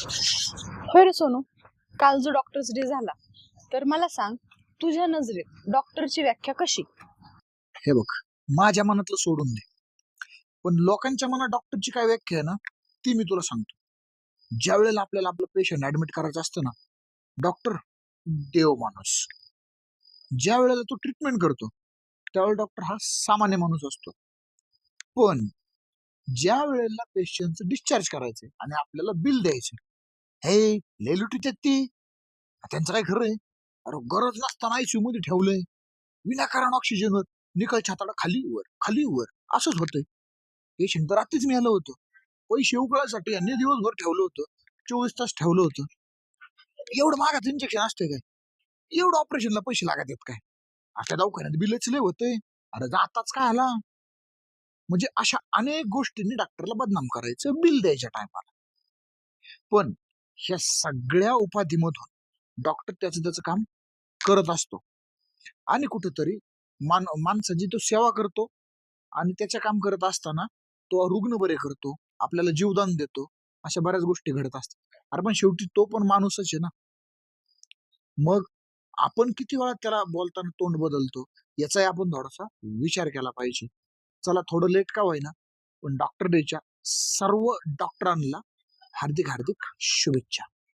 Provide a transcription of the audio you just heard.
होय रे सोनू, काल जो डॉक्टर्स डे झाला तर मला सांग, तुझ्या नजरेत डॉक्टरची व्याख्या कशी? हे बघ, माझ्या मनातलं सोडून दे, पण लोकांच्या मनात डॉक्टरची काय व्याख्या आहे ना, ती मी तुला सांगतो. ज्या वेळेला आपल्याला आपलं पेशंट ऍडमिट करायचं असतं ना, डॉक्टर देव माणूस. ज्या वेळेला तो ट्रीटमेंट करतो त्यावेळेला डॉक्टर हा सामान्य माणूस असतो. पण ज्या वेळेला पेशंटचं डिस्चार्ज करायचंय आणि आपल्याला बिल द्यायचं, हे लय लुटीत ती त्यांचं काय खरं आहे. अरे गरज नसताना आयसीयू मध्ये ठेवलंय, विनाकारण ऑक्सिजनवर, निकल छाताडा खाली वर खाली वर असंच होतंय. पेशंट तर रात्रीच मिळालं होतं, पैसे उकळासाठी यांनी दिवसभर ठेवलं होतं, 24 तास ठेवलं होतं. एवढं महागाचं इंजेक्शन असतंय काय? एवढं ऑपरेशनला पैसे लागत आहेत काय? आता दवाखान्यात बिलच लय होतंय. अरे जाताच काय आला. म्हणजे अशा अनेक गोष्टींनी डॉक्टरला बदनाम करायचं बिल द्यायच्या टायमाला. पण ह्या सगळ्या उपाधीमधून डॉक्टर त्याचं काम करत असतो आणि कुठेतरी माणसाची तो सेवा करतो आणि त्याचं काम करत असताना तो रुग्ण बरे करतो, आपल्याला जीवदान देतो. अशा बऱ्याच गोष्टी घडत असतात. अरे पण शेवटी तो पण माणूसच आहे ना. मग आपण किती वेळा त्याला बोलताना तोंड बदलतो, याचाही आपण थोडासा विचार केला पाहिजे. चला, थोडं लेट का होईना, पण डॉक्टर डेच्या सर्व डॉक्टरांना हार्दिक हार्दिक शुभेच्छा.